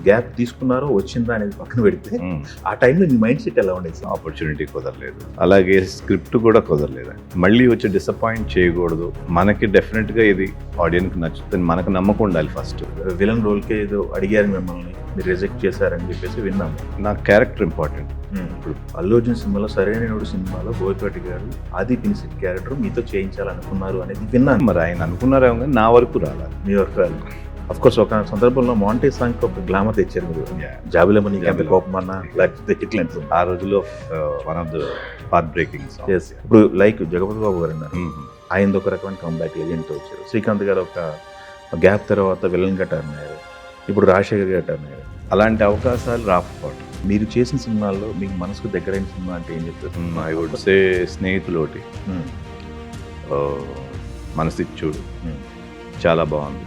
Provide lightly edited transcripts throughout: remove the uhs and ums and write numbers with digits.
Gap తీసుకున్నారో వచ్చిందా అనేది పక్కన పెడితే ఆ టైంలో మీ మైండ్ సెట్ ఎలా ఉండేది సార్? ఆపర్చునిటీ కుదరలేదు, అలాగే స్క్రిప్ట్ కూడా కుదరలేదు. మళ్ళీ వచ్చి డిసప్పాయింట్ చేయకూడదు, మనకి డెఫినెట్గా ఇది ఆడియన్కి నచ్చుతుంది, మనకు నమ్మకం ఉండాలి ఫస్ట్. విలన్ రోల్కే ఏదో అడిగారు మిమ్మల్ని, మీరు రిజెక్ట్ చేశారని చెప్పేసి విన్నాము. నాకు క్యారెక్టర్ ఇంపార్టెంట్. ఇప్పుడు అల్లు అర్జున్ సినిమాలో సరైనోడు సినిమాలో బోయపాటి గారు ఆది పినిశెట్టి క్యారెక్టర్ మీతో చేయించాలనుకున్నారు అనేది విన్నాను. మరి ఆయన అనుకున్నారేమో కానీ నా వరకు రాలేదు. మీ వర్క్ అఫ్ కోర్స్ ఒక సందర్భంలో మాంటే సాంగ్ ఒక గ్లామర్ తెచ్చారు మీరు. జాబిలమని కోపం అన్న లేకపోతే ఇట్లా ఆ రోజుల్లో one of the heart breaking. ఇప్పుడు లైక్ జగపతి బాబు గారు అన్నారు, ఆయన ఒక రకమైన కంబ్యాక్ ఏజెంట్తో వచ్చారు. శ్రీకాంత్ గారు ఒక గ్యాప్ తర్వాత విలన్ గట్ట అన్నారు, ఇప్పుడు రాజశేఖర్ గట్ట అన్నారు. అలాంటి అవకాశాలు రాకపోవడం. మీరు చేసిన సినిమాల్లో మీకు మనసుకు దగ్గరైన సినిమా అంటే ఏం చెప్తారు? ఐ వుడ్ సే స్నేహితులోటి, మనసిచ్చుడు చాలా బాగుంది.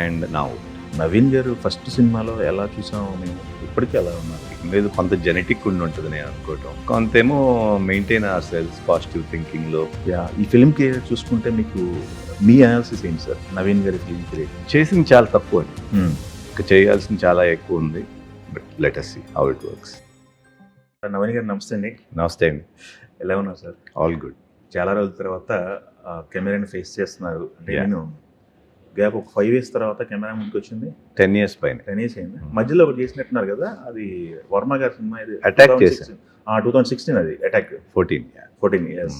అండ్ నవీన్ గారు ఫస్ట్ సినిమాలో ఎలా చూసామో మేము ఇప్పటికీ అలా ఉన్నారు. లేదు, కొంత జెనెటిక్ ఉండి ఉంటుంది నేను అనుకోవటం, కొంతేమో మెయింటైన్ అవర్ సెల్స్ పాజిటివ్ థింకింగ్లో. ఈ ఫిల్మ్కి చూసుకుంటే మీకు మీ అనాలిసిస్ ఏంటి సార్? నవీన్ గారి ఫిల్మ్కి చేసింది చాలా తక్కువ అండి, ఇంకా చేయాల్సింది చాలా ఎక్కువ ఉంది. But let us see how it works. Naveen గారు నమస్తే అండి. నమస్తే అండి. ఎలా ఉన్నారు సార్? All good. చాలా రోజుల తర్వాత కెమెరాని ఫేస్ చేస్తున్నారు. అంటే నేను గ్యాప్ ఒక 5 years తర్వాత కెమెరా ముందుకు వచ్చింది. 10 years పైన. 10 years అయింది. మధ్యలో ఒకటి చేసినట్టున్నారు కదా, అది వర్మ గారి సినిమా, ఇది అటాక్ చేశాను. 2016 అది అటాక్. 14 years.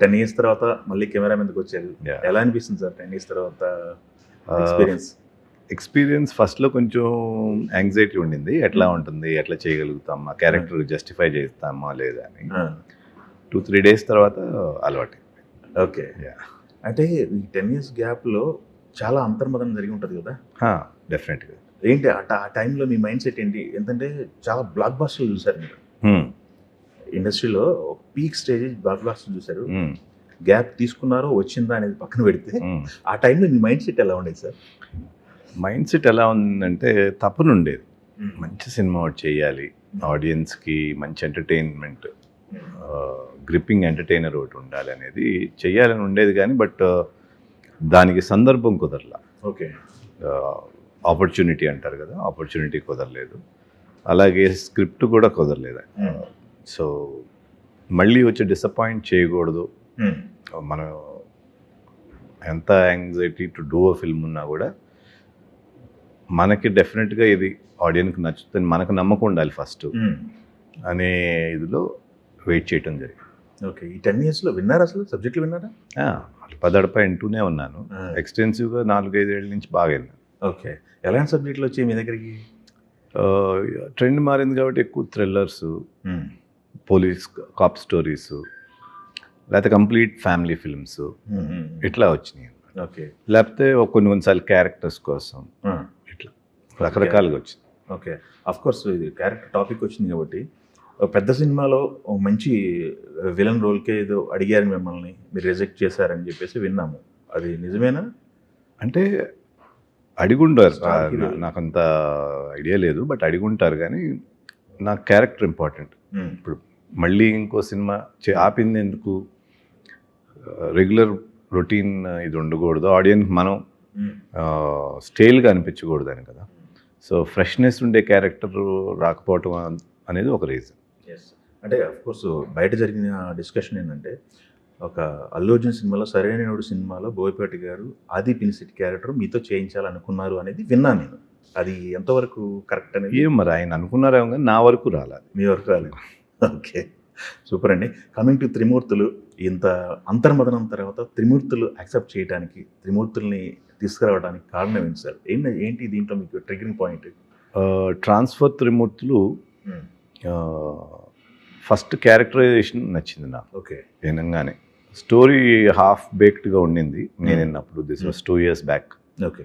10 years తర్వాత మళ్ళీ కెమెరా మీదకి వచ్చారు. ఎలా అనిపిస్తుంది సార్ 10 years తర్వాత ఎక్స్పీరియన్స్? ఫస్ట్లో కొంచెం యాంగ్జైటీ ఉండింది, ఎట్లా ఉంటుంది, ఎట్లా చేయగలుగుతాం, ఆ క్యారెక్టర్ జస్టిఫై చేస్తామా లేదా అని. 2-3 days తర్వాత అలవాటు. ఓకే. అంటే ఈ 10 years గ్యాప్లో చాలా అంతర్మదనం జరిగి ఉంటుంది కదా? డెఫినెట్గా. ఏంటి ఆ టైంలో మీ మైండ్ సెట్ ఏంటి? ఎందుకంటే చాలా బ్లాక్ బాస్టర్లు చూసారు మీరు ఇండస్ట్రీలో, పీక్ స్టేజ్ బ్లాక్ బాస్టర్లు చూసారు. గ్యాప్ తీసుకున్నారో వచ్చిందా అనేది పక్కన పెడితే ఆ టైంలో మీ మైండ్ సెట్ ఎలా ఉండేది సార్? మైండ్ సెట్ ఎలా ఉందంటే తప్పని ఉండేది, మంచి సినిమా ఒకటి చేయాలి, ఆడియన్స్కి మంచి ఎంటర్టైన్మెంట్, గ్రిప్పింగ్ ఎంటర్టైనర్ ఒకటి ఉండాలి అనేది చెయ్యాలని ఉండేది. కానీ బట్ దానికి సందర్భం కుదరలా. ఓకే. ఆపర్చునిటీ అంటారు కదా, ఆపర్చునిటీ కుదరలేదు, అలాగే స్క్రిప్ట్ కూడా కుదరలేదు. సో మళ్ళీ వచ్చి డిసప్పాయింట్ చేయకూడదు, మనం ఎంత anxiety to do a film ఉన్నా కూడా మనకి డెఫినెట్గా ఇది ఆడియన్కి నచ్చుతుంది, మనకు నమ్మకం ఉండాలి ఫస్ట్ అనే ఇదిలో వెయిట్ చేయటం జరిగింది. ఓకే. ఈ 10 yearsలో విన్నారా అసలు? సబ్జెక్టులు విన్నారా? పదడప వింటూనే ఉన్నాను, ఎక్స్టెన్సివ్గా 4-5 ఏళ్ళ నుంచి బాగా విన్నాను. ఓకే. ఎలాంటి సబ్జెక్టులు వచ్చాయి మీ దగ్గరికి? ట్రెండ్ మారింది కాబట్టి ఎక్కువ థ్రిల్లర్స్, పోలీస్ కాప్ స్టోరీస్, లేకపోతే కంప్లీట్ ఫ్యామిలీ ఫిల్మ్స్ ఇట్లా వచ్చినాయి. ఓకే. లేకపోతే కొన్నిసార్లు క్యారెక్టర్స్ కోసం ఇట్లా రకరకాలుగా వచ్చింది. ఓకే. అఫ్ కోర్స్ ఇది క్యారెక్టర్ టాపిక్ వచ్చింది కాబట్టి, పెద్ద సినిమాలో మంచి విలన్ రోల్కే ఏదో అడిగారు మిమ్మల్ని, మీరు రిజెక్ట్ చేశారని చెప్పేసి విన్నాము. అది నిజమేనా? అంటే అడిగుంటారు, నాకంత ఐడియా లేదు, బట్ అడిగుంటారు. కానీ నాకు క్యారెక్టర్ ఇంపార్టెంట్. ఇప్పుడు మళ్ళీ ఇంకో సినిమా ఆపింది ఎందుకు? రెగ్యులర్ రొటీన్ ఇది ఉండకూడదు, ఆడియన్స్ మనం స్టైల్గా అనిపించకూడదు అని కదా. సో ఫ్రెష్నెస్ ఉండే క్యారెక్టర్ రాకపోవటం అనేది ఒక రీజన్. అంటే అఫ్కోర్స్ బయట జరిగిన డిస్కషన్ ఏంటంటే, ఒక అల్లు అర్జున్ సినిమాలో సరైనోడు సినిమాలో బోయపాటి గారు ఆది పినిశెట్టి క్యారెక్టర్ మీతో చేయించాలనుకున్నారు అనేది విన్నాను నేను. అది ఎంతవరకు కరెక్ట్ అనేది? ఏం మరి ఆయన అనుకున్నారేమో కానీ నా వరకు రాలేదు. మీ వరకు రాలేదు. ఓకే, సూపర్ అండి. కమింగ్ టు త్రిమూర్తులు, ఇంత అంతర్మదనం తర్వాత త్రిమూర్తులు యాక్సెప్ట్ చేయడానికి, త్రిమూర్తుల్ని తీసుకురావడానికి కారణం ఏంటి సార్? ఏంటి దీంట్లో మీకు ట్రిగరింగ్ పాయింట్? ట్రాన్స్ఫర్ త్రిమూర్తులు ఫస్ట్ క్యారెక్టరైజేషన్ నచ్చింది నాకు. ఓకే. వినంగానే స్టోరీ హాఫ్ బేక్డ్గా ఉండింది నేను విన్నప్పుడు. This was 2 years back. Okay.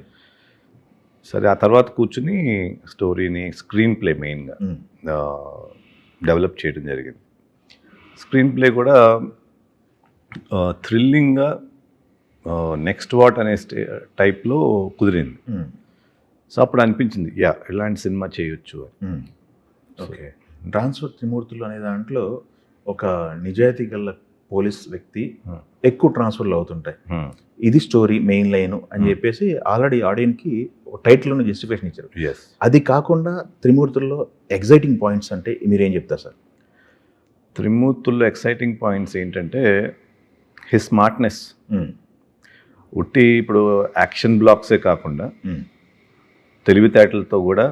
సరే, ఆ తర్వాత కూర్చుని స్టోరీని, స్క్రీన్ ప్లే మెయిన్గా డెవలప్ చేయడం జరిగింది. స్క్రీన్ ప్లే కూడా థ్రిల్లింగ్గా నెక్స్ట్ వాట్ అనే టైప్లో కుదిరింది. సో అప్పుడు అనిపించింది ఇలాంటి సినిమా చేయొచ్చు అని. ఓకే. ట్రాన్స్ఫర్ త్రిమూర్తులు అనే దాంట్లో ఒక నిజాయితీ గల పోలీస్ వ్యక్తి Hmm. ఎక్కువ ట్రాన్స్ఫర్లు అవుతుంటాయి, Hmm. ఇది స్టోరీ మెయిన్ లైన్ అని Hmm. చెప్పేసి ఆల్రెడీ ఆడియన్స్కి టైటిల్ జస్టిఫికేషన్ ఇచ్చారు. Yes. అది కాకుండా త్రిమూర్తుల్లో ఎగ్జైటింగ్ పాయింట్స్ అంటే మీరు ఏం చెప్తారు సార్? త్రిమూర్తుల్లో ఎక్సైటింగ్ పాయింట్స్ ఏంటంటే హిస్ స్మార్ట్నెస్. ఉట్టి ఇప్పుడు యాక్షన్ బ్లాక్సే కాకుండా తెలివితేటలతో కూడా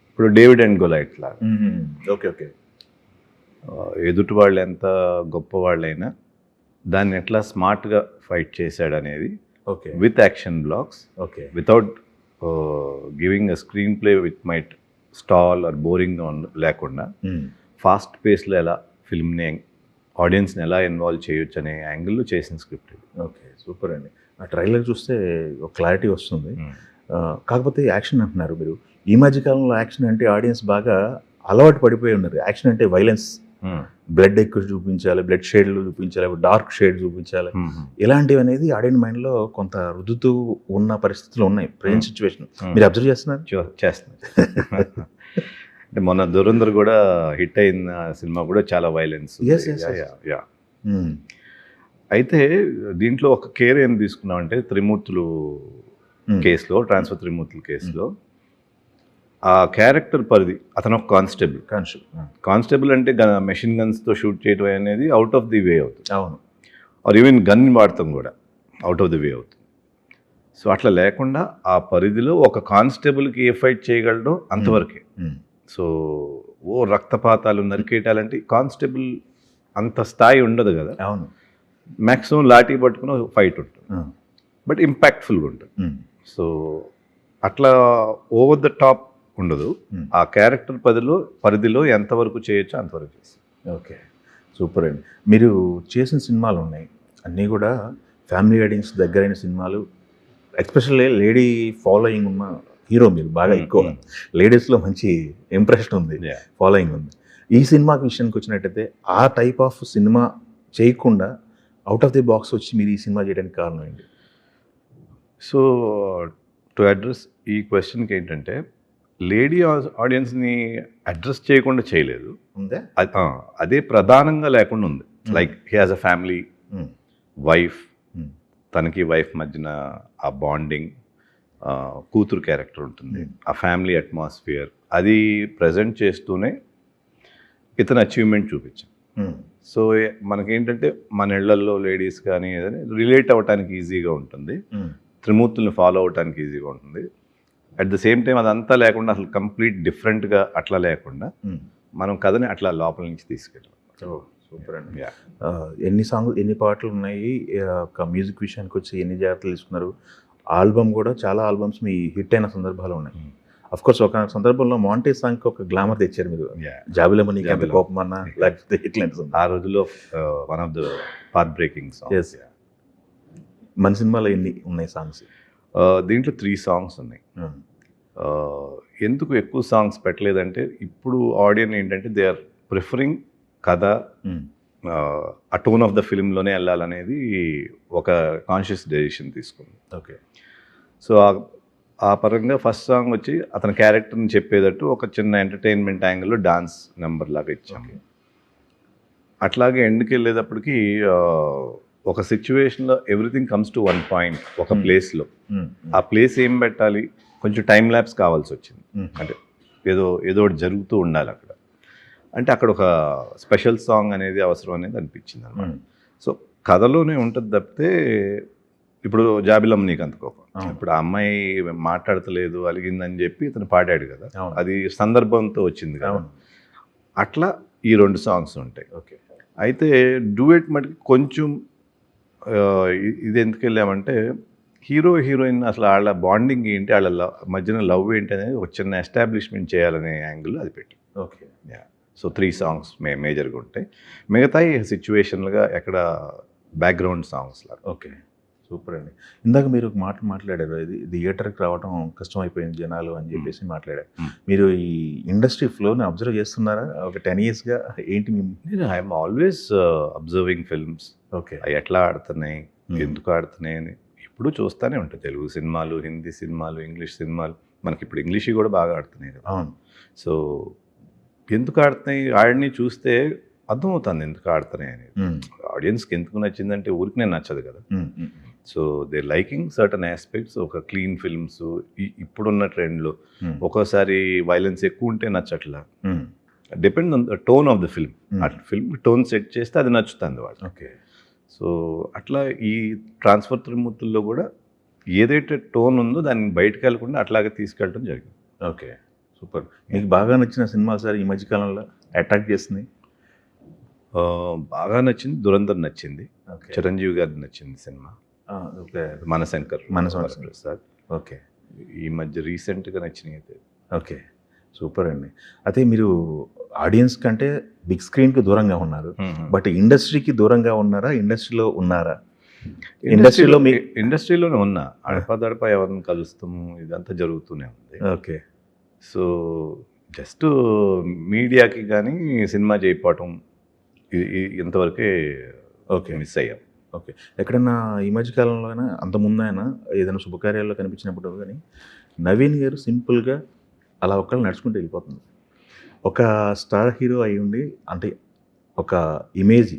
ఇప్పుడు డేవిడ్ అండ్ గొలైట్ లాగా ఓకే ఓకే. ఎదుటి వాళ్ళు ఎంత గొప్ప వాళ్ళైనా దాన్ని ఎట్లా స్మార్ట్గా ఫైట్ చేశాడు అనేది okay with action blocks, okay without giving a screenplay with might stall or boring లేకుండా ఫాస్ట్ పేస్లో ఎలా ఫిల్మ్ని ఆడియన్స్ని ఎలా ఇన్వాల్వ్ చేయొచ్చు అనే యాంగిల్లో చేసిన స్క్రిప్ట్ ఇది. ఓకే సూపర్ అండి. ఆ ట్రైలర్ చూస్తే ఒక క్లారిటీ వస్తుంది. కాకపోతే యాక్షన్ అంటున్నారు మీరు, ఈ మధ్య కాలంలో యాక్షన్ అంటే ఆడియన్స్ బాగా అలవాటు పడిపోయి ఉన్నారు. యాక్షన్ అంటే వైలెన్స్, బ్లడ్ ఎక్కువ చూపించాలి, బ్లడ్ షేడ్లు చూపించాలి, డార్క్ షేడ్ చూపించాలి, ఇలాంటివి అనేది ఆడియన్ మైండ్లో కొంత రుద్దుతూ ఉన్న పరిస్థితులు ఉన్నాయి ప్రజెంట్ సిచ్యువేషన్. మీరు అబ్జర్వ్ చేస్తున్నారు? చేస్తున్నారు. అంటే మొన్న దురంధర్ కూడా హిట్ అయిన సినిమా కూడా చాలా వైలెన్స్. Yes, yes, yes. అయితే దీంట్లో ఒక కేర్ ఏం తీసుకున్నామంటే త్రిమూర్తులు కేసులో, ట్రాన్స్ఫర్ త్రిమూర్తుల కేసులో ఆ క్యారెక్టర్ పరిధి, అతను ఒక కానిస్టేబుల్ అంటే మెషిన్ గన్స్తో షూట్ చేయడం అనేది అవుట్ ఆఫ్ ది వే అవుతుంది. అవును. ఆర్ ఈవెన్ గన్ వాడటం కూడా అవుట్ ఆఫ్ ది వే అవుతుంది. సో అట్లా లేకుండా ఆ పరిధిలో ఒక కానిస్టేబుల్కి ఏ ఫైట్ చేయగలడో అంతవరకే. సో ఓ రక్తపాతాలు నరికేటాలంటే కానిస్టేబుల్ అంత స్థాయి ఉండదు కదా. అవును. మ్యాక్సిమం లాఠీ పట్టుకుని ఫైట్ ఉంటుంది, బట్ ఇంపాక్ట్ఫుల్గా ఉంటుంది. సో అట్లా ఓవర్ ద టాప్ ఉండదు. ఆ క్యారెక్టర్ పరిధిలో ఎంతవరకు చేయొచ్చో అంతవరకు చేస్తాం. ఓకే సూపర్ అండి. మీరు చేసిన సినిమాలు ఉన్నాయి అన్నీ కూడా ఫ్యామిలీ ఆడియన్స్ దగ్గరైన సినిమాలు, ఎస్పెషల్లీ లేడీ ఫాలోయింగ్ ఉన్న హీరో మీరు, బాగా ఎక్కువ లేడీస్లో మంచి ఇంప్రెషన్ ఉంది, ఫాలోయింగ్ ఉంది. ఈ సినిమాకి విషయానికి వచ్చినట్టయితే ఆ టైప్ ఆఫ్ సినిమా చేయకుండా అవుట్ ఆఫ్ ది బాక్స్ వచ్చి మీరు ఈ సినిమా చేయడానికి కారణం ఏంటి? సో టు అడ్రస్ ఈ క్వశ్చన్కి ఏంటంటే, లేడీ ఆడియన్స్ని అడ్రస్ చేయకుండా చేయలేదు, ఉందా? అదే ప్రధానంగా లేకుండా ఉంది. Like he has a family, wife, తనకి వైఫ్ మధ్యన ఆ బాండింగ్, కూతురు క్యారెక్టర్ ఉంటుంది, ఆ ఫ్యామిలీ అట్మాస్ఫియర్ అది ప్రజెంట్ చేస్తూనే ఇతను అచీవ్మెంట్ చూపించాం. సో మనకేంటంటే మన ఇళ్లలో లేడీస్ కానీ ఏదైనా రిలేట్ అవ్వటానికి ఈజీగా ఉంటుంది, త్రిమూర్తుల్ని ఫాలో అవ్వటానికి ఈజీగా ఉంటుంది. అట్ ద సేమ్ టైం అదంతా లేకుండా అసలు కంప్లీట్ డిఫరెంట్గా అట్లా లేకుండా మనం కథని అట్లా లోపల నుంచి తీసుకెళ్ళాం. సూపర్ అండి. ఎన్ని పాటలు ఉన్నాయి, ఒక మ్యూజిక్ విషయానికి వచ్చి ఎన్ని జాగ్రత్తలు తీసుకున్నారు? ఆల్బమ్ కూడా చాలా ఆల్బమ్స్ మీ హిట్ అయిన సందర్భాలు ఉన్నాయి. అఫ్ కోర్స్ ఒక సందర్భంలో మాంటే సాంగ్కి ఒక గ్లామర్ తెచ్చారు మీరు, జాబిలమ్మ నీకు ఎంత కోపం అన్నా, లేకపోతే ఇట్లాంటి ఆ రోజుల్లో one of the path breaking songs. మన సినిమాలో ఎన్ని ఉన్నాయి సాంగ్స్? దీంట్లో 3 సాంగ్స్ ఉన్నాయి. ఎందుకు ఎక్కువ సాంగ్స్ పెట్టలేదంటే, ఇప్పుడు ఆడియన్ ఏంటంటే దే ఆర్ ప్రిఫరింగ్ కథ, ఆ టోన్ ఆఫ్ ద ఫిల్మ్లోనే వెళ్ళాలనేది ఒక కాన్షియస్ డెసిషన్ తీసుకుంది. ఓకే. సో ఆ పరంగా ఫస్ట్ సాంగ్ వచ్చి అతని క్యారెక్టర్ని చెప్పేటట్టు ఒక చిన్న ఎంటర్టైన్మెంట్ యాంగిల్లో డాన్స్ నెంబర్ లాగా ఇచ్చాము. అట్లాగే ఎండ్కి వెళ్ళేటప్పటికి ఒక సిచ్యువేషన్లో everything comes to one point, ఒక ప్లేస్లో. ఆ ప్లేస్ ఏం పెట్టాలి, కొంచెం టైం ల్యాప్స్ కావాల్సి వచ్చింది. అంటే ఏదో ఒకటి జరుగుతూ ఉండాలి అక్కడ, అంటే అక్కడ ఒక స్పెషల్ సాంగ్ అనేది అవసరం అనేది అనిపించింది అన్నమాట. సో కథలోనే ఉంటుంది తప్పితే, ఇప్పుడు జాబిలమ్మ నీకు అంత కోపం, ఇప్పుడు ఆ అమ్మాయి మాట్లాడతలేదు అలిగిందని చెప్పి ఇతను పాడాడు కదా, అది సందర్భంతో వచ్చింది కదా. అట్లా ఈ 2 సాంగ్స్ ఉంటాయి. ఓకే. అయితే డూయెట్ మటుకు కొంచెం ఇది ఎందుకు వెళ్ళామంటే, హీరో హీరోయిన్ అసలు వాళ్ళ బాండింగ్ ఏంటి, వాళ్ళ మధ్యన లవ్ ఏంటి అనేది ఒక చిన్న ఎస్టాబ్లిష్మెంట్ చేయాలనే యాంగిల్ అది పెట్టి. ఓకే. సో 3 సాంగ్స్ మేజర్గా ఉంటాయి, మిగతాయి సిచ్యువేషన్లుగా ఎక్కడ బ్యాక్గ్రౌండ్ సాంగ్స్ లాగా. ఓకే సూపర్ అండి. ఇందాక మీరు ఒక మాట మాట్లాడారు, ఇది థియేటర్కి రావడం కష్టం అయిపోయింది జనాలు అని చెప్పేసి మాట్లాడారు. మీరు ఈ ఇండస్ట్రీ ఫ్లోని అబ్జర్వ్ చేస్తున్నారా ఒక 10 yearsగా? ఏంటి నేను I'm always observing films. Okay. అవి ఎట్లా ఆడుతున్నాయి, ఎందుకు ఆడుతున్నాయి అని ఇప్పుడు చూస్తూనే ఉంటాయి. తెలుగు సినిమాలు, హిందీ సినిమాలు, ఇంగ్లీష్ సినిమాలు, మనకి ఇప్పుడు ఇంగ్లీష్ కూడా బాగా ఆడుతున్నాయి కదా. అవును. సో ఎందుకు ఆడుతున్నాయి, ఆడిని చూస్తే అర్థమవుతుంది ఎందుకు ఆడుతున్నాయి అనేది. ఆడియన్స్కి ఎందుకు నచ్చిందంటే ఊరికనే నచ్చదు కదా. So they liking certain aspects. ఒక క్లీన్ ఫిల్మ్స్ ఇప్పుడున్న ట్రెండ్లో ఒక్కోసారి వైలెన్స్ ఎక్కువ ఉంటే నచ్చట్లా. Depend on the tone of the film. ఆ ఫిల్మ్ టోన్ సెట్ చేస్తే అది నచ్చుతుంది వాళ్ళు. ఓకే. సో అట్లా ఈ ట్రాన్స్ఫర్ త్రిమూర్తుల్లో కూడా ఏదైతే టోన్ ఉందో దాన్ని బయటకు వెళ్ళకుండా అట్లాగే తీసుకెళ్ళడం జరిగింది. Okay, super. మీకు బాగా నచ్చిన సినిమా సార్ ఈ మధ్యకాలంలో అట్రాక్ట్ చేసింది? బాగా నచ్చింది దురంధర్ నచ్చింది. ఓకే. చిరంజీవి గారికి నచ్చింది cinema. Okay. Manashankar Prasad. Okay. ఈ మధ్య రీసెంట్గా నచ్చినాయి అయితే. ఓకే, సూపర్ అండి. అయితే మీరు ఆడియన్స్ కంటే బిగ్ స్క్రీన్కి దూరంగా ఉన్నారు, బట్ ఇండస్ట్రీకి దూరంగా ఉన్నారా? ఇండస్ట్రీలో ఉన్నారా? ఇండస్ట్రీలోనే ఉన్నా. అడపదడప ఎవరిని కలుస్తాము, ఇదంతా జరుగుతూనే ఉంది. ఓకే. సో జస్ట్ మీడియాకి కానీ సినిమా చేయకపోవటం ఇంతవరకే ఓకే మిస్ అయ్యాం. ఓకే. ఎక్కడన్నా ఈ మధ్యకాలంలో అయినా అంత ముందైనా ఏదైనా శుభకార్యాల్లో కనిపించినప్పుడు కానీ నవీన్ గారు సింపుల్గా అలా ఒక్కళ్ళు నడుచుకుంటూ వెళ్ళిపోతుంది. ఒక స్టార్ హీరో అయి ఉండి అంటే ఒక ఇమేజ్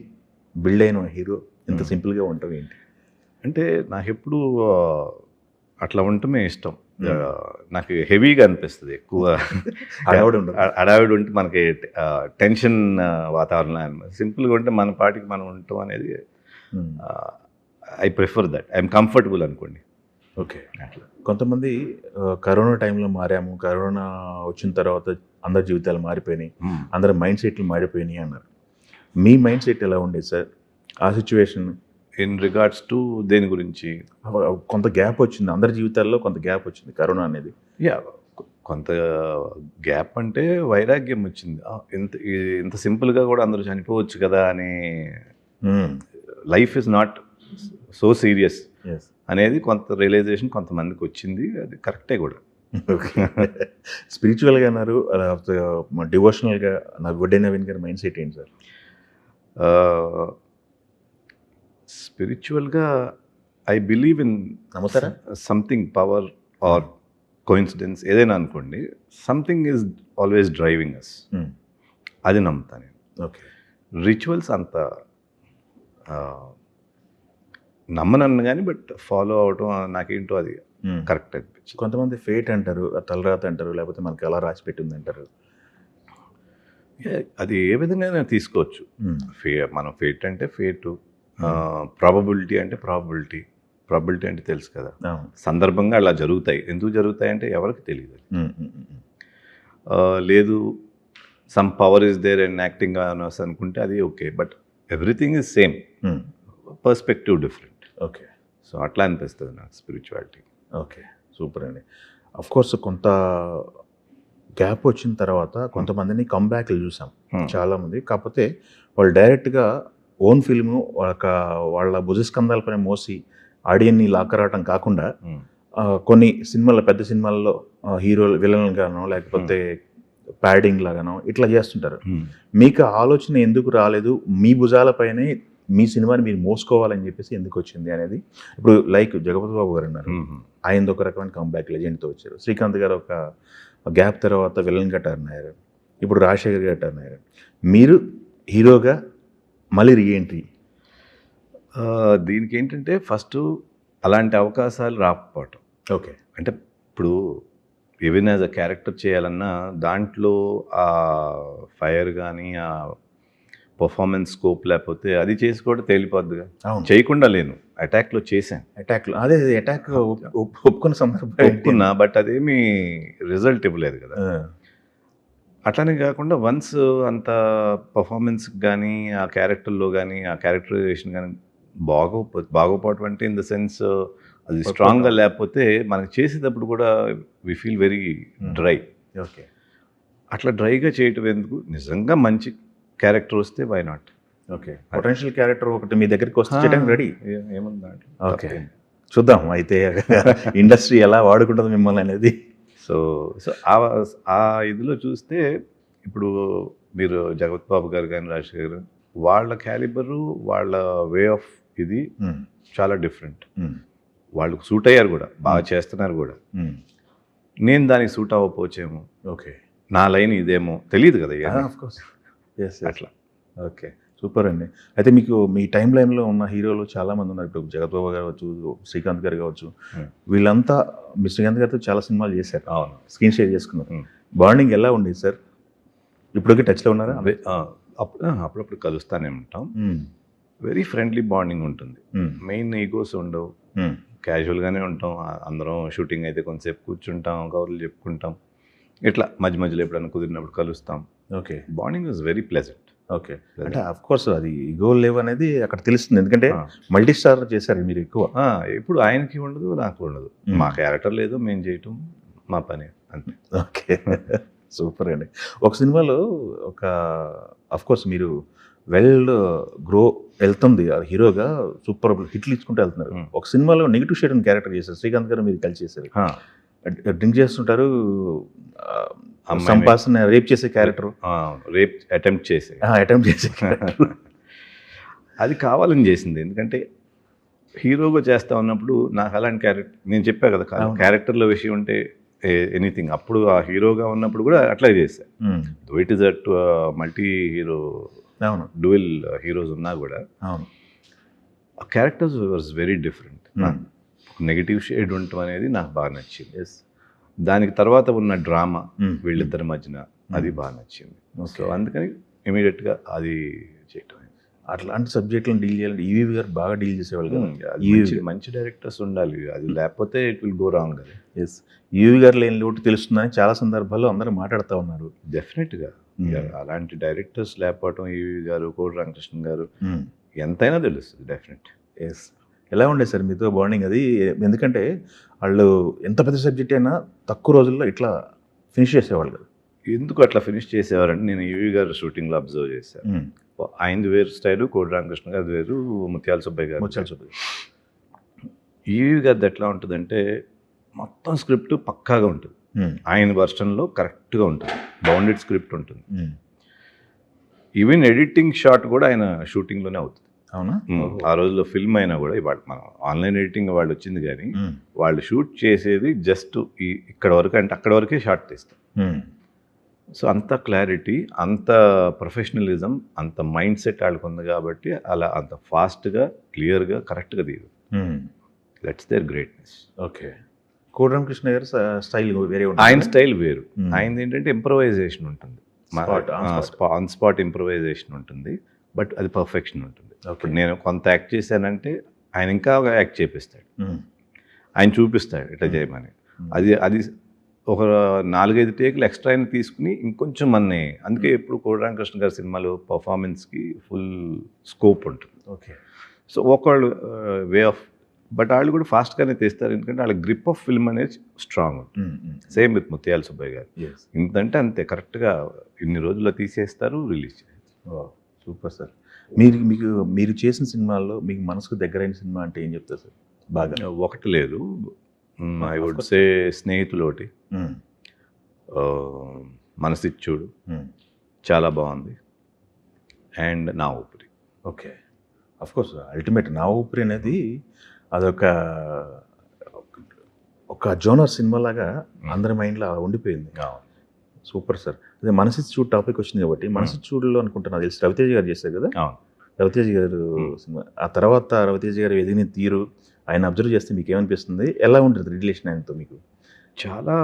బిల్డ్ అయిన హీరో ఇంత సింపుల్గా ఉండటం ఏంటి? అంటే నాకు ఎప్పుడు అట్లా ఉండటమే ఇష్టం. నాకు హెవీగా అనిపిస్తుంది ఎక్కువ. అడావిడి ఉంటే మనకి టెన్షన్ వాతావరణం. సింపుల్గా ఉంటే మన పాటికి మనం ఉండటం అనేది I prefer that. I'm comfortable అనుకోండి. ఓకే. అట్లా కొంతమంది కరోనా టైంలో మారాము, కరోనా వచ్చిన తర్వాత అందరి జీవితాలు మారిపోయినాయి, అందరి మైండ్ సెట్లు మారిపోయినాయి అన్నారు. మీ మైండ్ సెట్ ఎలా ఉండేది సార్ ఆ సిచ్యువేషన్? ఇన్ రిగార్డ్స్ టు దేని గురించి? కొంత గ్యాప్ వచ్చింది, అందరి జీవితాల్లో కొంత గ్యాప్ వచ్చింది కరోనా అనేది. కొంత గ్యాప్ అంటే వైరాగ్యం వచ్చింది. ఇంత సింపుల్గా కూడా అందరూ చనిపోవచ్చు కదా అని, life is not so serious అనేది కొంత రియలైజేషన్ కొంతమందికి వచ్చింది. అది కరెక్టే కూడా. స్పిరిచువల్గా అన్నారు, డివోషనల్గా నాకు గుడ్డే నవీన్ గారి మైండ్ సెట్ ఏంటి సార్? స్పిరిచువల్గా ఐ బిలీవ్ ఇన్ నమ్ముతారా? సంథింగ్ పవర్ ఆర్ కోయిన్సిడెన్స్ ఏదైనా అనుకోండి, సంథింగ్ ఈజ్ ఆల్వేస్ డ్రైవింగ్ అస్. అది నమ్ముతాను నేను. ఓకే. రిచువల్స్ అంత నమ్మనన్ను కానీ బట్ ఫాలో అవటం నాకేంటో అది కరెక్ట్ అనిపించింది. కొంతమంది ఫేట్ అంటారు, తలరాత అంటారు, లేకపోతే మనకి ఎలా రాసి పెట్టింది అంటారు. అది ఏ విధంగా తీసుకోవచ్చు. మనం ఫేట్ అంటే ఫేటు, ప్రాబబిలిటీ అంటే ప్రాబబిలిటీ. ప్రాబబిలిటీ అంటే తెలుసు కదా, సందర్భంగా అలా జరుగుతాయి. ఎందుకు జరుగుతాయి అంటే ఎవరికి తెలియదు. లేదు some power is there and acting అనుకుంటే అది okay, but everything is same, perspective different. Okay. So అట్లా అనిపిస్తుంది నాకు స్పిరిచువాలిటీ. ఓకే, సూపర్ అండి. అఫ్ కోర్స్ కొంత గ్యాప్ వచ్చిన తర్వాత కొంతమందిని కంబ్యాక్లు చూసాం చాలామంది. కాకపోతే వాళ్ళు డైరెక్ట్గా ఓన్ ఫిల్ము వాళ్ళ భుజస్కంధాలపైన మోసి ఆడియన్ని లాక్కరావటం కాకుండా కొన్ని సినిమాల్లో, పెద్ద సినిమాల్లో హీరో విలన్గానో లేకపోతే ప్యాడింగ్ లాగానో ఇట్లా చేస్తుంటారు. మీకు ఆలోచన ఎందుకు రాలేదు? మీ భుజాలపైనే మీ సినిమాని మీరు మోసుకోవాలని చెప్పేసి ఎందుకు వచ్చింది అనేది? ఇప్పుడు లైక్ జగపతి బాబు గారు ఉన్నారు, ఆయనది ఒక రకమైన కంబ్యాక్ లెజెండ్తో వచ్చారు. శ్రీకాంత్ గారు ఒక గ్యాప్ తర్వాత విలన్గా టర్న్ అయ్యారు. ఇప్పుడు రాజశేఖర్ గారు టర్న్ అయ్యారు. మీరు హీరోగా మళ్ళీ రీఎంట్రీ. దీనికి ఏంటంటే ఫస్ట్ అలాంటి అవకాశాలు రాకపోవటం. ఓకే. అంటే ఇప్పుడు ఈవెన్ యాజ్ అ క్యారెక్టర్ చేయాలన్నా దాంట్లో ఆ ఫైర్ కానీ ఆ పర్ఫార్మెన్స్ స్కోప్ లేకపోతే అది చేసి కూడా తేలిపోద్దుగా. చేయకుండా లేను, అటాక్లో చేశాను. అటాక్లో అదే అటాక్ ఒప్పుకున్న సందర్భం ఒప్పుకున్నా, బట్ అదేమీ రిజల్ట్ ఇవ్వలేదు కదా. అట్లానే కాకుండా వన్స్ అంత పర్ఫార్మెన్స్కి కానీ ఆ క్యారెక్టర్లో కానీ ఆ క్యారెక్టరైజేషన్ కానీ బాగోపోవటం అంటే ఇన్ ద సెన్స్ అది స్ట్రాంగ్గా లేకపోతే మనకి చేసేటప్పుడు కూడా we feel very dry. Okay. అట్లా డ్రైగా చేయటం ఎందుకు? నిజంగా మంచి క్యారెక్టర్ వస్తే why not. Okay. Potential character ఒకటి మీ దగ్గరికి వస్తే చేయడానికి రెడీ. ఏముందా? ఓకే, చూద్దాం అయితే ఇండస్ట్రీ ఎలా వాడుకుంటుంది మిమ్మల్ని అనేది. సో ఆ ఇదిలో చూస్తే ఇప్పుడు మీరు జగపతి బాబు గారు కానీ రాజశేఖర్ గారు, వాళ్ళ క్యాలిబరు, వాళ్ళ వే ఆఫ్ ఇది చాలా డిఫరెంట్. వాళ్ళకు సూట్ అయ్యారు కూడా, బాగా చేస్తున్నారు కూడా. నేను దానికి సూట్ అవ్వకపోవచ్చేమో. ఓకే. నా లైన్ ఇదేమో తెలియదు కదా. అట్లా ఓకే, సూపర్ అండి. అయితే మీకు మీ టైం లైన్లో ఉన్న హీరోలు చాలామంది ఉన్నారు. ఇప్పుడు జగత్ బాబు గారు కావచ్చు, శ్రీకాంత్ గారు కావచ్చు, వీళ్ళంతా మీ శ్రీకాంత్ గారితో చాలా సినిమాలు చేశారు, అవును. స్క్రీన్ షేర్ చేసుకున్నారు. బాండింగ్ ఎలా ఉండేది సార్? ఇప్పటికీ టచ్లో ఉన్నారా? అప్పుడప్పుడు కలుస్తానే ఉంటాం. వెరీ ఫ్రెండ్లీ బాండింగ్ ఉంటుంది. మెయిన్ ఈగోస్ ఉండవు, క్యాజువల్గానే ఉంటాం. అందరం షూటింగ్ అయితే కొంతసేపు కూర్చుంటాం, కవర్లు చెప్పుకుంటాం, ఇట్లా మధ్య మధ్యలో ఎప్పుడైనా కుదిరినప్పుడు కలుస్తాం. Okay, bonding was very pleasant. Okay. అంటే అఫ్ కోర్స్ అది ఈగో లేవు అనేది అక్కడ తెలుస్తుంది, ఎందుకంటే మల్టీ స్టార్ చేశారు మీరు ఎక్కువ. ఇప్పుడు ఆయనకి ఉండదు, నాకు ఉండదు. మా క్యారెక్టర్ లేదు, మేము చేయటం మా పని అంతే. ఓకే, సూపర్ అండి. ఒక సినిమాలో ఒక అఫ్ కోర్స్ మీరు వెల్ గ్రో వెళ్తుంది హీరోగా, సూపర్ హిట్లు ఇచ్చుకుంటూ వెళ్తున్నారు. ఒక సినిమాలో నెగిటివ్ షేడ్ క్యారెక్టర్ చేశారు శ్రీకాంత్ గారు, మీరు కలిసి చేశారు. డ్రింక్ చేస్తుంటారు, సంపాసన రేప్ చేసే క్యారెక్టర్, రేప్ అటెంప్ట్ చేసే క్యారెక్టర్ అది కావాలని చేసింది. ఎందుకంటే హీరోగా చేస్తా ఉన్నప్పుడు నాకు అలాంటి క్యారెక్టర్, నేను చెప్పా కదా, క్యారెక్టర్ల విషయం ఉంటే ఎనీథింగ్, అప్పుడు ఆ హీరోగా ఉన్నప్పుడు కూడా అట్లా చేశాను. It is at multi hero, dual heroes ఉన్నా కూడా ఆ characters was very different. Negative shade ఉండటం అనేది నాకు బాగా నచ్చింది. దానికి తర్వాత ఉన్న డ్రామా వీళ్ళిద్దరి మధ్యన అది బాగా నచ్చింది. సో అందుకని ఇమీడియట్గా అది చేయటం. అట్లాంటి సబ్జెక్టులను డీల్ చేయాలంటే ఈవీవి గారు బాగా డీల్ చేసేవాళ్ళు కదా. మంచి డైరెక్టర్స్ ఉండాలి, అది లేకపోతే ఇట్ విల్ గో రాంగ్ కదా. ఎస్, ఈవీ గారు లేని లోటు తెలుస్తుందని చాలా సందర్భాల్లో అందరూ మాట్లాడుతూ ఉన్నారు. డెఫినెట్గా అలాంటి డైరెక్టర్స్ లేకపోవటం, ఈవీ గారు, కోడి రామకృష్ణ గారు, ఎంతైనా తెలుస్తుంది డెఫినెట్. ఎస్, ఎలా ఉండేది సార్ మీతో బాండింగ్ అది? ఎందుకంటే వాళ్ళు ఎంత పెద్ద సబ్జెక్ట్ అయినా తక్కువ రోజుల్లో ఇట్లా ఫినిష్ చేసేవాళ్ళు కదా. ఎందుకు అట్లా ఫినిష్ చేసేవారంటే, నేను ఈవీ గారు షూటింగ్లో అబ్జర్వ్ చేశాను. ఆయనది వేరు స్టైలు, కోడి రామకృష్ణ గారు వేరు, ముత్యాల సుబ్బయ్య గారు. ఈవీ గారిది ఎట్లా ఉంటుందంటే మొత్తం స్క్రిప్ట్ పక్కాగా ఉంటుంది, ఆయన వర్షన్లో కరెక్ట్గా ఉంటుంది, బౌండెడ్ స్క్రిప్ట్ ఉంటుంది. ఈవెన్ ఎడిటింగ్ షాట్ కూడా ఆయన షూటింగ్లోనే అవుతుంది. అవునా? ఆ రోజుల్లో ఫిల్మ్ అయినా కూడా, ఇవాళ మనం ఆన్లైన్ ఎడిటింగ్ వాళ్ళు వచ్చింది, కానీ వాళ్ళు షూట్ చేసేది జస్ట్ ఇక్కడ వరకు, అంటే అక్కడ వరకే షాట్ తీస్తాం. సో అంత క్లారిటీ, అంత ప్రొఫెషనలిజం, అంత మైండ్ సెట్ వాళ్ళకు ఉంది కాబట్టి అలా అంత ఫాస్ట్గా, క్లియర్గా, కరెక్ట్గా తీయదు. That's their greatness. Okay, Kodi Ramakrishna గారు స్టైల్ వేరే, ఆయన స్టైల్ వేరు. ఆయనది ఏంటంటే ఇంప్రవైజేషన్ ఉంటుంది, ఆన్ స్పాట్ ఇంప్రవైజేషన్ ఉంటుంది, బట్ అది పర్ఫెక్షన్ ఉంటుంది. ఇప్పుడు నేను కొంత యాక్ట్ చేశానంటే ఆయన ఇంకా యాక్ట్ చేపిస్తాడు, ఆయన చూపిస్తాడు ఇట్లా చేయమని. అది ఒక 4-5 టేకులు ఎక్స్ట్రా అయినా తీసుకుని ఇంకొంచెం మన్ని. అందుకే ఇప్పుడు కోడి రామకృష్ణ గారి సినిమాలో పర్ఫార్మెన్స్కి ఫుల్ స్కోప్ ఉంటుంది. ఓకే, సో ఒకళ్ళు వే ఆఫ్, బట్ వాళ్ళు కూడా ఫాస్ట్గానే తీస్తారు, ఎందుకంటే వాళ్ళ గ్రిప్ ఆఫ్ ఫిల్మ్ అనేది స్ట్రాంగ్ ఉంటుంది. సేమ్ విత్ ముత్యాల సుబ్బయ్య గారు, ఇంతంటే అంతే కరెక్ట్గా ఇన్ని రోజుల్లో తీసేస్తారు, రిలీజ్ చేస్తారు. Super sir. మీరు చేసిన సినిమాల్లో మీకు మనసుకు దగ్గరైన సినిమా అంటే ఏం చెప్తారు సార్? బాగా ఒకటి లేదు, ఐ వుడ్ సే స్నేహితులు ఒకటి, మనసిచ్చుడు చాలా బాగుంది, అండ్ నా ఊపిరి. ఓకే, అఫ్కోర్స్ అల్టిమేట్ నా ఊపిరి అనేది అదొక జోనర్ సినిమా లాగా అందరి మైండ్లో ఉండిపోయింది. Super sir. అదే మనసిచ్చుడు టాపిక్ వచ్చింది కాబట్టి, మనసిచ్చుడులో అనుకుంటున్నా తెలిసి రవితేజ గారు చేశారు కదా. రవితేజ గారు సినిమా, ఆ తర్వాత రవితేజ గారు ఎదిగిన తీరు, ఆయన అబ్జర్వ్ చేస్తే మీకు ఏమనిపిస్తుంది? ఎలా ఉంటుంది రిలేషన్ ఆయనతో మీకు? చాలా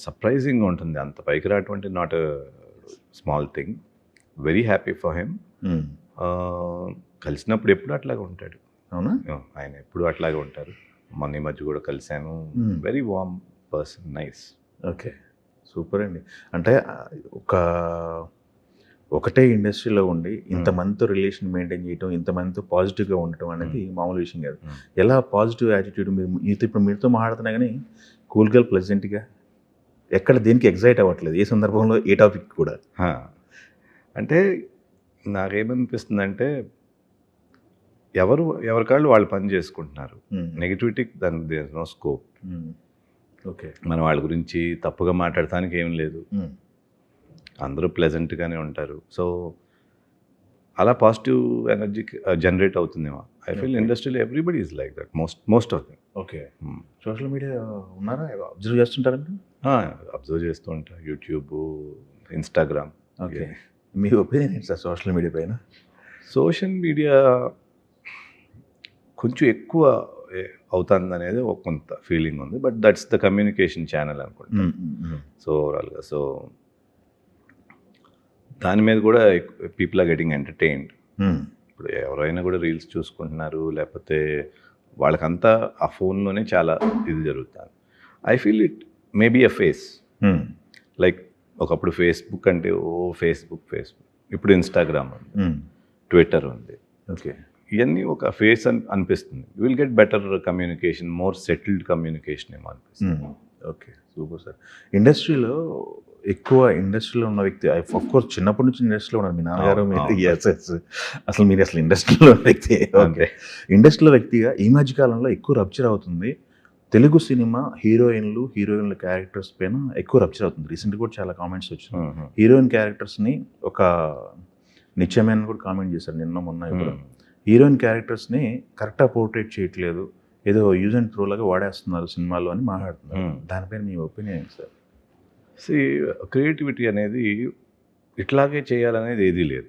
సర్ప్రైజింగ్గా ఉంటుంది, అంత పైకి రాటువంటి not small thing. Very happy for him. కలిసినప్పుడు ఎప్పుడు అట్లాగే ఉంటాడు. అవునా? ఆయన ఎప్పుడు అట్లాగే ఉంటారు. మొన్న ఈ మధ్య కూడా కలిశాను. Very warm person, nice. Okay, super అండి. అంటే ఒకటే ఇండస్ట్రీలో ఉండి ఇంతమందితో రిలేషన్ మెయింటైన్ చేయటం, ఇంతమందితో పాజిటివ్గా ఉండటం అనేది మామూలు విషయం కాదు. ఎలా పాజిటివ్ యాటిట్యూడ్, ఇప్పుడు మీతో మాట్లాడుతున్నా కానీ కూల్గా, ప్లెజెంట్గా, ఎక్కడ దేనికి ఎగ్జైట్ అవ్వట్లేదు, ఏ సందర్భంలో ఏ టాపిక్ కూడా. అంటే నాకేమనిపిస్తుందంటే ఎవరికాళ్ళు వాళ్ళు పని చేసుకుంటున్నారు. నెగిటివిటీకి దానికి దేర్ నో స్కోప్. ఓకే, మనం వాళ్ళ గురించి తప్పుగా మాట్లాడటానికి ఏం లేదు, అందరూ ప్లెజెంట్గానే ఉంటారు. సో అలా పాజిటివ్ ఎనర్జీ జనరేట్ అవుతుందేమో. ఐ ఫీల్ ఇండస్ట్రీలో everybody is like that, most of them. Okay, social media ఉన్నారా, అబ్జర్వ్ చేస్తుంటారండి? అబ్జర్వ్ చేస్తూ ఉంటా, యూట్యూబ్, ఇన్స్టాగ్రామ్. ఓకే, మీ ఒపీనియన్ ఏంటి సార్ సోషల్ మీడియా పైన? సోషల్ మీడియా కొంచెం ఎక్కువ అవుతుంది అనేది ఒక కొంత ఫీలింగ్ ఉంది. But that's the communication channel అనుకుంటా. సో ఓవరాల్గా సో దాని మీద కూడా పీపుల్ ఆర్ గెటింగ్ ఎంటర్టైన్డ్. ఇప్పుడు ఎవరైనా కూడా రీల్స్ చూసుకుంటున్నారు, లేకపోతే వాళ్ళకంతా ఆ ఫోన్లోనే చాలా ఇది జరుగుతుంది. I feel it maybe a face. Like ఒకప్పుడు ఫేస్బుక్ అంటే ఫేస్బుక్ ఇప్పుడు ఇన్స్టాగ్రామ్ ఉంది, ట్విట్టర్ ఉంది. ఓకే, ఇవన్నీ ఒక ఫేస్ అనిపిస్తుంది. You will get better communication, more settled communication ఏమో అనిపిస్తుంది. Okay, super sir. ఇండస్ట్రీలో ఉన్న వ్యక్తి ఆఫ్ కోర్స్ చిన్నప్పటి నుంచి ఇండస్ట్రీలో ఉన్నారు మీ నాన్నగారు. అసలు మీరు అసలు ఇండస్ట్రీలో ఉన్న వ్యక్తి. ఓకే, ఇండస్ట్రీలో వ్యక్తిగా ఈ మధ్య కాలంలో ఎక్కువ రప్చర్ అవుతుంది తెలుగు సినిమా హీరోయిన్ల క్యారెక్టర్స్ పైన ఎక్కువ రప్చర్ అవుతుంది. రీసెంట్గా కూడా చాలా కామెంట్స్ వచ్చినాయి. హీరోయిన్ క్యారెక్టర్స్ని ఒక నిత్యమైన కూడా కామెంట్ చేశారు నిన్న మొన్న. ఇప్పుడు హీరోయిన్ క్యారెక్టర్స్ని కరెక్ట్గా పోర్ట్రేట్ చేయట్లేదు, ఏదో యూజ్ అండ్ త్రో లాగా వాడేస్తున్నారు సినిమాలో అని మాట్లాడుతున్నారు. దానిపైన మీ ఒపీనియన్ ఏంటి సార్? క్రియేటివిటీ అనేది ఇట్లాగే చేయాలనేది ఏదీ లేదు.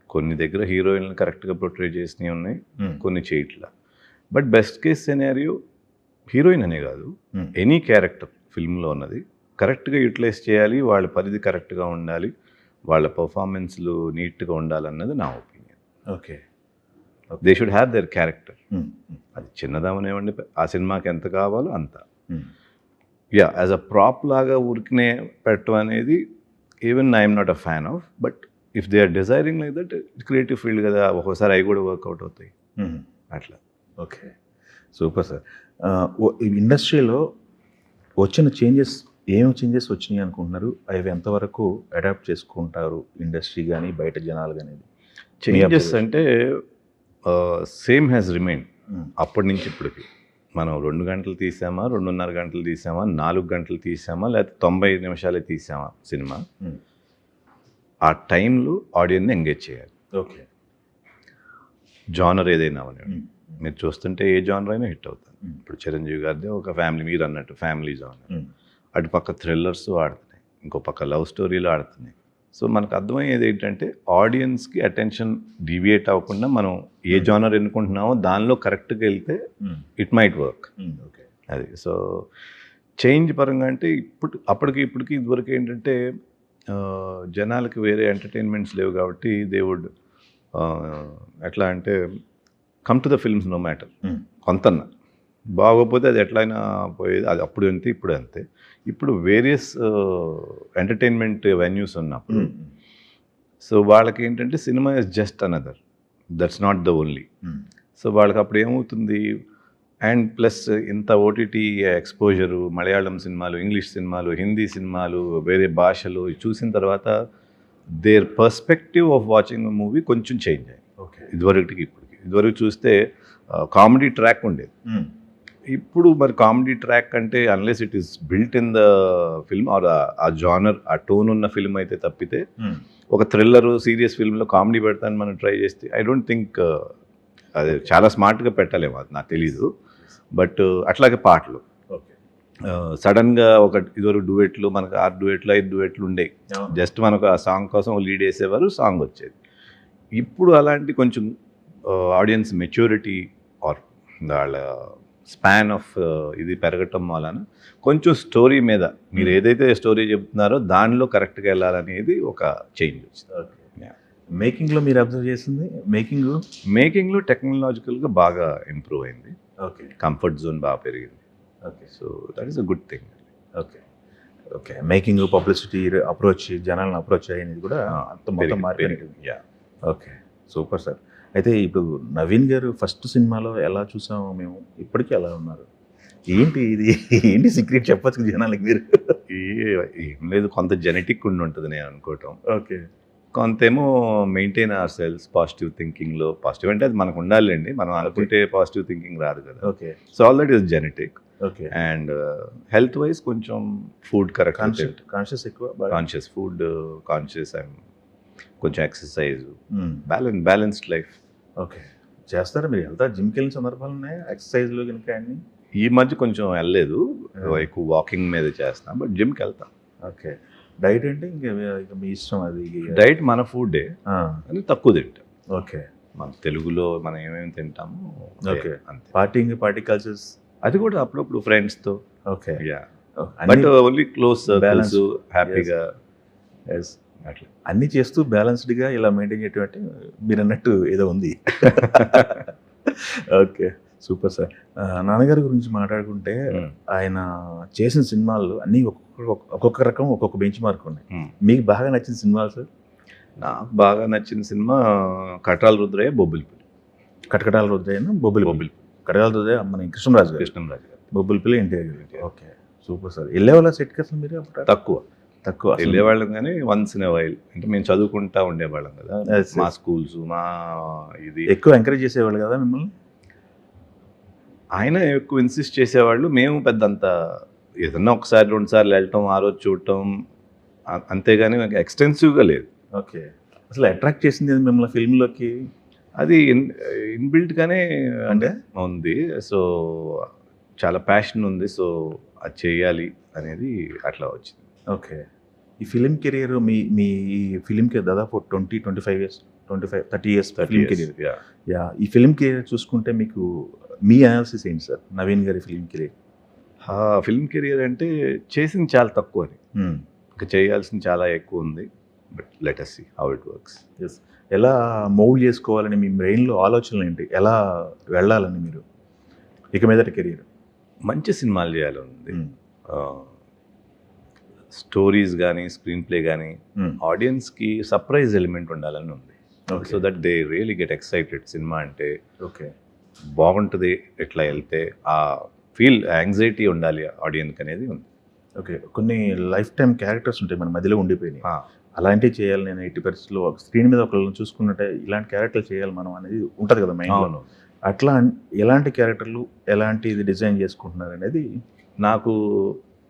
కొన్ని దగ్గర హీరోయిన్లు కరెక్ట్గా పోర్ట్రేట్ చేసినవి ఉన్నాయి, కొన్ని చేయట్లా. But best case scenario heroine అనే కాదు, ఎనీ క్యారెక్టర్ ఫిల్మ్లో ఉన్నది కరెక్ట్గా యూటిలైజ్ చేయాలి, వాళ్ళ పరిధి కరెక్ట్గా ఉండాలి, వాళ్ళ పర్ఫార్మెన్స్లు నీట్గా ఉండాలన్నది నా opinion. Okay, they should have their character. అది చిన్నదామనేవ్వండి, ఆ సినిమాకి ఎంత కావాలో అంత. యాజ్ అ ప్రాప్ లాగా ఊరికనే పెట్టడం అనేది even I'm not a fan of. But if they are desiring like that, creative field కదా, ఒక్కోసారి అవి కూడా వర్కౌట్ అవుతాయి అట్లా. Okay, super sir. ఇండస్ట్రీలో వచ్చిన ఏం చేంజెస్ వచ్చినాయి అనుకుంటున్నారు? అవి ఎంతవరకు అడాప్ట్ చేసుకుంటారు ఇండస్ట్రీ కానీ బయట జనాలు కానీ? చేంజెస్ అంటే సేమ్ హ్యాస్ రిమైన్ అప్పటి నుంచి ఇప్పటికి. మనం 2 గంటలు తీసామా, 2.5 గంటలు తీసామా, 4 గంటలు తీసామా, లేకపోతే 90 నిమిషాలే తీసామా సినిమా, ఆ టైంలో ఆడియన్ని ఎంగేజ్ చేయాలి. ఓకే, జానర్ ఏదైనా అవనివ్వండి. మీరు చూస్తుంటే ఏ జానర్ అయినా హిట్ అవుతుంది. ఇప్పుడు చిరంజీవి గారిది ఒక ఫ్యామిలీ, మీరు అన్నట్టు ఫ్యామిలీ జానర్, అటు పక్క థ్రిల్లర్స్ ఆడుతున్నాయి, ఇంకో పక్క లవ్ స్టోరీలు ఆడుతున్నాయి. సో మనకు అర్థమయ్యేది ఏంటంటే ఆడియన్స్కి అటెన్షన్ డీవియేట్ అవ్వకుండా మనం ఏ జానర్ ఎన్నుకుంటున్నామో దానిలో కరెక్ట్గా వెళ్తే ఇట్ మైట్ వర్క్. ఓకే, అది. సో చేంజ్ పరంగా అంటే అప్పటికి ఇప్పటికి ఇదివరకు ఏంటంటే జనాలకి వేరే ఎంటర్టైన్మెంట్స్ లేవు కాబట్టి దే వుడ్ ఎట్లా అంటే come to the films no matter. కొంతన్నా బాగోపోతే అది ఎట్లయినా పోయేది. అది అప్పుడు అంతే, ఇప్పుడు అంతే. ఇప్పుడు వేరియస్ ఎంటర్టైన్మెంట్ వెన్యూస్ ఉన్నప్పుడు సో వాళ్ళకి ఏంటంటే cinema is just another, that's not the only. So వాళ్ళకి అప్పుడు ఏమవుతుంది, అండ్ ప్లస్ ఇంత ఓటీటీ ఎక్స్పోజరు, మలయాళం సినిమాలు, ఇంగ్లీష్ సినిమాలు, హిందీ సినిమాలు, వేరే భాషలు చూసిన తర్వాత their perspective of watching movie కొంచెం చేంజ్ అయ్యింది. ఓకే, ఇదివరకు చూస్తే కామెడీ ట్రాక్ ఉండేది. ఇప్పుడు మరి కామెడీ ట్రాక్ అంటే unless it is built in the film or ఆ జానర్, ఆ టోన్ ఉన్న ఫిల్మ్ అయితే తప్పితే ఒక థ్రిల్లర్ సీరియస్ ఫిల్మ్లో కామెడీ పెడతాను మనం ట్రై చేస్తే ఐ డోంట్ థింక్ అది చాలా స్మార్ట్గా పెట్టలేము, అది నాకు తెలీదు. బట్ అట్లాగే పాటలు సడన్గా ఇదివరకు డ్యూయెట్లు, మనకు 6 డ్యూయెట్లు 5 డ్యూయెట్లు ఉండేవి. జస్ట్ మనకు ఆ సాంగ్ కోసం లీడ్ వేసేవారు, సాంగ్ వచ్చేది. ఇప్పుడు అలాంటి కొంచెం ఆడియన్స్ మెచ్యూరిటీ ఆర్ వాళ్ళ స్పాన్ ఆఫ్ ఇది పెరగటం వలన కొంచెం స్టోరీ మీద మీరు ఏదైతే స్టోరీ చెప్తున్నారో దానిలో కరెక్ట్గా వెళ్ళాలనేది ఒక చేంజ్ వచ్చింది. మేకింగ్లో మీరు అబ్జర్వ్ చేసింది? మేకింగ్లో టెక్నాలజికల్గా బాగా ఇంప్రూవ్ అయింది. ఓకే, కంఫర్ట్ జోన్ బాగా పెరిగింది. Okay, so that is a good thing. Okay, making, publicity approach, జనాలను అప్రోచ్ అయ్యేది కూడా మొత్తం మారిపోయింది. Okay, super sir. అయితే ఇప్పుడు నవీన్ గారు ఫస్ట్ సినిమాలో ఎలా చూసామో మేము, ఇప్పటికీ ఎలా ఉన్నారు? ఏంటి సీక్రెట్ చెప్పచ్చు జనాలకి మీరు? ఏం లేదు, కొంత జెనెటిక్ ఉంటుంది నేను అనుకోవటం. ఓకే, కొంతేమో మెయింటైన్ అవర్ సెల్స్ పాజిటివ్ థింకింగ్లో. పాజిటివ్ అంటే అది మనకు ఉండాలండి, మనం అనుకుంటే పాజిటివ్ థింకింగ్ రాదు కదా. Okay, so all that is genetic. Okay, and health wise కొంచెం ఫుడ్ కరెక్ట్, కాన్షియస్ ఎక్కువ, కాన్షియస్ ఫుడ్, కాన్షియస్ అండ్ కొంచెం ఎక్సర్సైజ్, బ్యాలెన్స్డ్ లైఫ్. ఓకే, చేస్తారా మీరు? వెళ్తారా? జిమ్కి వెళ్ళిన సందర్భాలు ఉన్నాయి ఎక్సర్సైజ్లో కనుక? అన్ని ఈ మధ్య కొంచెం వెళ్ళలేదు, ఎక్కువ వాకింగ్ మీద చేస్తాను, బట్ జిమ్కి వెళ్తాను. ఓకే, డైట్ అంటే ఇంకా ఇక మీ ఇష్టం అది. డైట్ మన ఫుడ్డే అని తక్కువ తింటాం. ఓకే. మన తెలుగులో మనం ఏమేమి తింటామో ఓకే. అంతే. Party cultures. అది కూడా అప్పుడప్పుడు ఫ్రెండ్స్తో. Okay. But only close circles, హ్యాపీగా అట్లా అన్నీ చేస్తూ బ్యాలెన్స్డ్గా ఇలా మెయింటైన్ చేయటం అంటే మీరు అన్నట్టు ఏదో ఉంది. Okay, super sir. నాన్నగారి గురించి మాట్లాడుకుంటే ఆయన చేసిన సినిమాలు అన్నీ ఒక్కొక్క రకం ఒక్కొక్క బెంచ్ మార్క్ ఉన్నాయి. మీకు బాగా నచ్చిన సినిమాలు సార్? నాకు బాగా నచ్చిన సినిమా కట్రాల రుద్రయ్య, బొబ్బిలిపిల్లి. కటకటాల రుద్రయ్య, బొబ్బిలిపిల్లి. కటకటాల రుద్రయ్య మన కృష్ణరాజు గారు, బొబ్బిలిపిల్లి ఎన్టీఆర్ గారు. Okay, super sir. వెళ్ళేవాళ్ళ సెట్కి అసలు మీరు? తక్కువ వెళ్ళేవాళ్ళం కానీ వన్స్ ఇన్ వైల్. అంటే మేము చదువుకుంటా ఉండేవాళ్ళం కదా, మా స్కూల్స్ మా ఇది ఎక్కువ ఎంకరేజ్ చేసేవాళ్ళు కదా మిమ్మల్ని? ఆయన ఎక్కువ ఇన్సిస్ట్ చేసేవాళ్ళు. మేము పెద్దంత ఏదన్నా ఒకసారి 2 సార్లు వెళ్ళటం, ఆ రోజు చూడటం, అంతేగాని నాకు ఎక్స్టెన్సివ్గా లేదు. ఓకే. అసలు అట్రాక్ట్ చేసింది మిమ్మల్ని ఫిల్మ్లోకి? అది ఇన్బిల్ట్గానే అంటే ఉంది. సో చాలా ప్యాషన్ ఉంది. సో అది చేయాలి అనేది అట్లా వచ్చింది. ఓకే. ఈ ఫిలిం కెరియర్ మీ మీ ఈ ఫిలిం కెరీర్ దాదాపు 25 years, 30 years film career. Yeah, ఈ ఫిలిం కెరియర్ చూసుకుంటే మీకు మీ అనాలిసిస్ ఏంటి సార్ నవీన్ గారి ఫిలిం కెరియర్? ఫిల్మ్ కెరియర్ అంటే చేసింది చాలా తక్కువ అని, ఇంకా చేయాల్సింది చాలా ఎక్కువ ఉంది. But let us see how it works. Yes. ఎలా మౌల్డ్ చేసుకోవాలని మీ బ్రెయిన్లో ఆలోచనలు ఏంటి? ఎలా వెళ్ళాలని మీరు ఇక మీదట కెరియర్? మంచి సినిమాలు చేయాలని, స్టోరీస్ కానీ స్క్రీన్ ప్లే కానీ ఆడియన్స్కి సర్ప్రైజ్ ఎలిమెంట్ ఉండాలని ఉంది. So that they really get excited. Cinema అంటే ఓకే బాగుంటుంది, ఎట్లా వెళ్తే ఆ ఫీల్, యాంగ్జైటీ ఉండాలి ఆడియన్కి అనేది ఉంది. ఓకే. కొన్ని లైఫ్ టైం క్యారెక్టర్స్ ఉంటాయి మన మధ్యలో ఉండిపోయినాయి, అలాంటివి చేయాలి నేను 80% స్క్రీన్ మీద ఒకళ్ళని చూసుకున్నట్టే ఇలాంటి క్యారెక్టర్లు చేయాలి మనం అనేది ఉంటుంది కదా మైండ్లో. అట్లా ఎలాంటి క్యారెక్టర్లు ఎలాంటి ఇది డిజైన్ చేసుకుంటున్నారు అనేది నాకు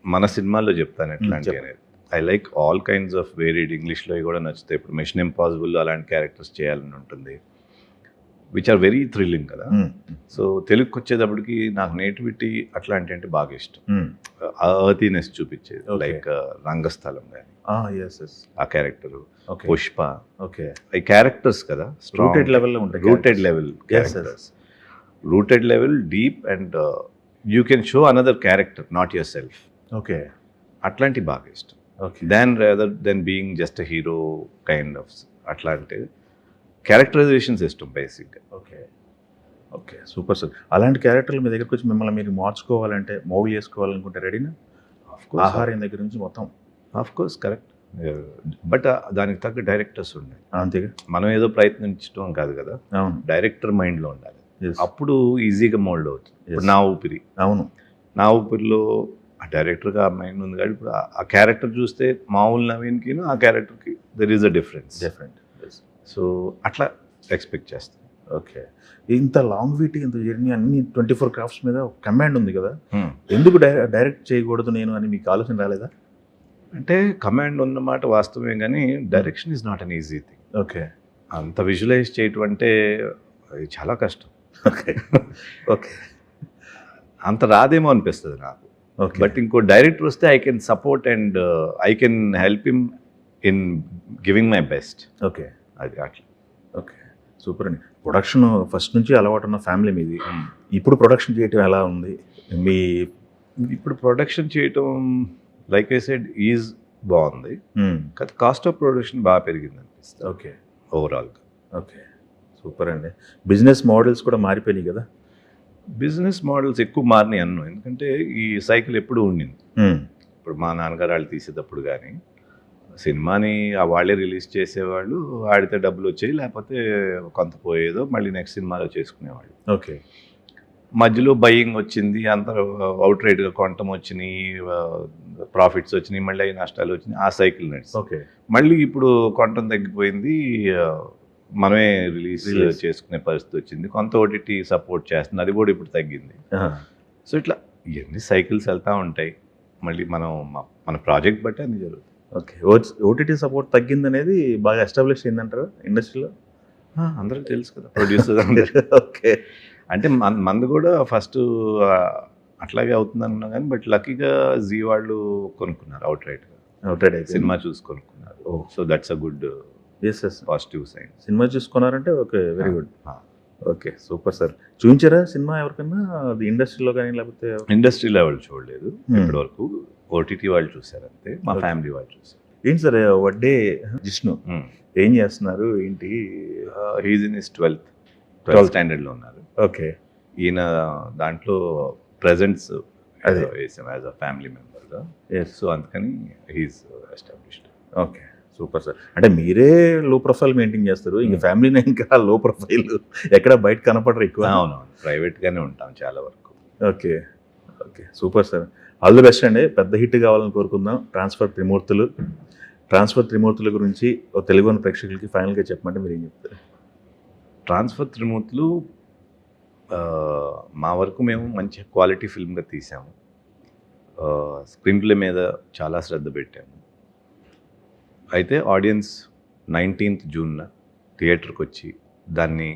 మన సినిమాల్లో చెప్తాను ఎట్లాంటి అనేది. I like all kinds of varied. ఇంగ్లీష్లో కూడా నచ్చుతాయి. ఇప్పుడు మిషన్ ఇంపాసిబుల్ అలాంటి క్యారెక్టర్స్ చేయాలని ఉంటుంది, విచ్ ఆర్ వెరీ థ్రిల్లింగ్ కదా. సో తెలుగుకి వచ్చేటప్పటికి నాకు నేటివిటీ అట్లాంటి అంటే బాగా ఇష్టం. అర్తీనెస్ చూపించేది, లైక్ రంగస్థలం కానీ ఆ క్యారెక్టరు, పుష్ప. ఓకే. ఈ క్యారెక్టర్స్ కదా రూటెడ్ లెవెల్లో ఉంటాయి. Rooted level, deep, and you can show another character, not your self. Okay. అట్లాంటి బాగా ఇష్టం. Okay. Rather than being just a hero kind of అట్లాంటి క్యారెక్టరైజేషన్స్ ఇష్టం బేసిక్గా. ఓకే. Okay, super sir. అలాంటి క్యారెక్టర్లు మీ దగ్గరకు వచ్చి మిమ్మల్ని మీరు మార్చుకోవాలంటే, మౌల్ చేసుకోవాలనుకుంటే రెడీనా? ఆహారం దగ్గర నుంచి మొత్తం. Of course, correct. బట్ దానికి తగ్గ డైరెక్టర్స్ ఉండాలి. అంతేగా, మనం ఏదో ప్రయత్నించడం కాదు కదా. అవును, డైరెక్టర్ మైండ్లో ఉండాలి. అప్పుడు ఈజీగా మోల్డ్ అవుతుంది. ఇప్పుడు నా ఊపిరి, అవును, నా ఊపిరిలో ఆ డైరెక్టర్గా ఆ మైండ్ ఉంది కాబట్టి ఇప్పుడు ఆ క్యారెక్టర్ చూస్తే మామూలు నవీన్కి ఆ క్యారెక్టర్కి there is a different. So అట్లా ఎక్స్పెక్ట్ చేస్తాను. ఓకే. ఇంత లాంగ్ వీటి, ఇంత జర్నీ, అన్ని 24 క్రాఫ్ట్స్ మీద ఒక కమాండ్ ఉంది కదా, ఎందుకు డైరెక్ట్ చేయకూడదు నేను అని మీకు ఆలోచన రాలేదా? అంటే కమాండ్ ఉన్నమాట వాస్తవమే, కానీ direction is not an easy thing. Okay. అంత విజువలైజ్ చేయటం అంటే చాలా కష్టం. ఓకే. ఓకే. అంత రాదేమో అనిపిస్తుంది నాకు. బట్ ఇంకో డైరెక్టర్ వస్తే I can support and I can help him in giving my best. Okay, అది అట్లా. ఓకే, సూపర్ అండి. ప్రొడక్షన్ ఫస్ట్ నుంచి అలవాటు ఉన్న ఫ్యామిలీ మీది. ఇప్పుడు ప్రొడక్షన్ చేయటం ఎలా ఉంది మీ? ఇప్పుడు ప్రొడక్షన్ చేయటం లైక్ ఐ సెడ్ ఈజ్ బాగుంది, కానీ కాస్ట్ ఆఫ్ ప్రొడక్షన్ బాగా పెరిగింది అనిపిస్తుంది. ఓకే, ఓవరాల్గా. ఓకే, సూపర్ అండి. బిజినెస్ మోడల్స్ కూడా మారిపోయినాయి కదా? బిజినెస్ మోడల్స్ ఎక్కువ మారినాయి అన్ను, ఎందుకంటే ఈ సైకిల్ ఎప్పుడు ఉండింది. ఇప్పుడు మా నాన్నగారు వాళ్ళు తీసేటప్పుడు కానీ సినిమాని వాళ్ళే రిలీజ్ చేసేవాళ్ళు, ఆడితే డబ్బులు వచ్చాయి, లేకపోతే కొంత పోయేదో మళ్ళీ నెక్స్ట్ సినిమాలో చేసుకునేవాళ్ళు. ఓకే. మధ్యలో బయింగ్ వచ్చింది, అందరూ అవుట్ రైట్గా కొనటం వచ్చినాయి, ప్రాఫిట్స్ వచ్చినాయి, మళ్ళీ నష్టాలు వచ్చినాయి, ఆ సైకిల్ నడిచి. ఓకే. మళ్ళీ ఇప్పుడు కొనటం తగ్గిపోయింది, మనమే రిలీజ్ చేసుకునే పరిస్థితి వచ్చింది. కొంత ఓటీటీ సపోర్ట్ చేస్తుంది, అది కూడా ఇప్పుడు తగ్గింది. సో ఇట్లా ఇవన్నీ సైకిల్స్ వెళ్తూ ఉంటాయి. మళ్ళీ మన ప్రాజెక్ట్ బట్టి అన్ని జరుగుతుంది. ఓకే. ఓటీటీ సపోర్ట్ తగ్గింది అనేది బాగా ఎస్టాబ్లిష్ అయిందంటారు ఇండస్ట్రీలో? అందరికి తెలుసు కదా, ప్రొడ్యూసర్ అందరు. ఓకే. అంటే మంది కూడా ఫస్ట్ అట్లాగే అవుతుంది అనుకున్నా కానీ, బట్ లక్కీగా జీ వాళ్ళు కొనుక్కున్నారు అవుట్ రైట్గా. అవుట్రైట్ అయిపోయింది. సినిమా చూసి కొనుక్కున్నారు. ఓ. So that's a good S S. Positive sign. Cinema చూసుకున్నారంటే okay, very good. Okay, super sir. చూపించారా సినిమా ఎవరికన్నా, అది ఇండస్ట్రీలో కానీ లేకపోతే ఇండస్ట్రీ లెవెల్ చూడలేదు ఇప్పటి వరకు. ఓటీటీ వాళ్ళు చూసారు అంతే, మా Okay. ఫ్యామిలీ వాళ్ళు చూసారు. ఏంటి సార్ వడ్డే జిష్ణు ఏం చేస్తున్నారు ఏంటి? He's in is 12th 12th స్టాండర్డ్లో ఉన్నారు. ఓకే. ఈయన దాంట్లో ప్రెజెంట్స్ అదే. వేసాం యాజ్ అ ఫ్యామిలీ మెంబర్గా. ఎస్. సో అందుకని he's established. Okay, super sir. అంటే మీరే లో ప్రొఫైల్ మెయింటైన్ చేస్తారు, ఇంకా ఫ్యామిలీని ఇంకా లో ప్రొఫైల్ ఎక్కడ బయట కనపడరు ఎక్కువ. అవునవును, ప్రైవేట్గానే ఉంటాం చాలా వరకు. Okay okay, super sir. All the best అండి. పెద్ద హిట్ కావాలని కోరుకుందాం. ట్రాన్స్ఫర్ త్రిమూర్తుల గురించి ఓ తెలుగు ప్రేక్షకులకి ఫైనల్గా చెప్పమంటే మీరు ఏం చెప్తారు? ట్రాన్స్ఫర్ త్రిమూర్తులు మా వరకు మేము మంచి క్వాలిటీ ఫిల్మ్గా తీసాము. స్క్రీన్ ప్లే మీద చాలా శ్రద్ధ పెట్టాము. అయితే ఆడియన్స్ 19th జూన్ థియేటర్కి వచ్చి దాన్ని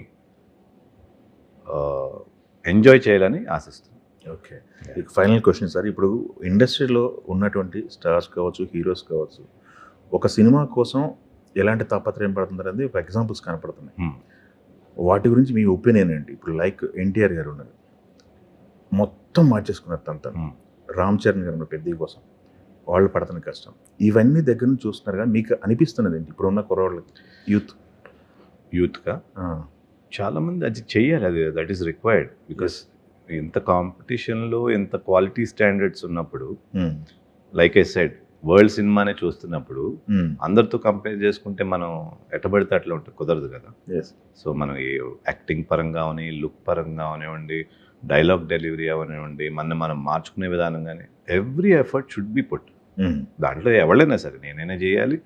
ఎంజాయ్ చేయాలని ఆశిస్తున్నాం. ఓకే, ఇక ఫైనల్ క్వశ్చన్ సార్. ఇప్పుడు ఇండస్ట్రీలో ఉన్నటువంటి స్టార్స్ కావచ్చు, హీరోస్ కావచ్చు, ఒక సినిమా కోసం ఎలాంటి తాపత్రయం పడుతుంది అనేది ఒక ఎగ్జాంపుల్స్ కనపడుతున్నాయి. వాటి గురించి మీ ఒపీనియన్ ఏంటి? ఇప్పుడు లైక్ ఎన్టీఆర్ గారు ఉన్నారు, మొత్తం మార్చేసుకున్నారు తను. రామ్ చరణ్ గారు ఉన్నారు పెద్ద కోసం, వాళ్ళు పడుతున్న కష్టం. ఇవన్నీ దగ్గర నుంచి చూస్తున్నారు కానీ మీకు అనిపిస్తున్నది ఏంటి ఇప్పుడున్న కుర్రవాళ్ళకి, యూత్గా చాలామంది అది చెయ్యాలి, అది దట్ ఈస్ రిక్వైర్డ్. బికాస్ ఎంత కాంపిటీషన్లో ఎంత క్వాలిటీ స్టాండర్డ్స్ ఉన్నప్పుడు, లైక్ ఐ సెడ్, వరల్డ్ సినిమానే చూస్తున్నప్పుడు అందరితో కంపేర్ చేసుకుంటే మనం ఎట్టబడితే అట్లా ఉంటే కుదరదు కదా. సో మనం ఈ యాక్టింగ్ పరంగా అవని, లుక్ పరంగా అవనివ్వండి, డైలాగ్ డెలివరీ అవనివ్వండి, మనం మార్చుకునే విధానం కానీ every effort should be put. దాంట్లో ఎవరైనా సరే, నేనైనా చేయాలి,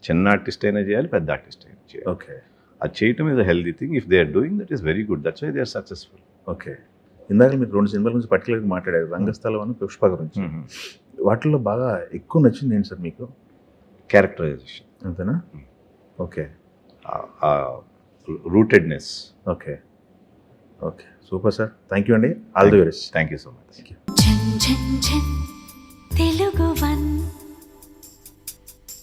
చిన్న ఆర్టిస్ట్ అయినా చేయాలి, పెద్ద ఆర్టిస్ట్ అయినా చేయాలి. ఓకే, అది చేయటం is a healthy thing. If they are doing that is very good, that's why they are successful. Okay, ఇందాక మీరు 2 సినిమాల గురించి పర్టికులర్గా మాట్లాడారు, రంగస్థలం అని పుష్ప గురించి. వాటిల్లో బాగా ఎక్కువ నచ్చింది ఏంటి సార్ మీకు? క్యారెక్టరైజేషన్, అంతేనా? Okay, rootedness. Okay okay, super sir. Thank you అండి. All the very best. Thank you so much. Telugu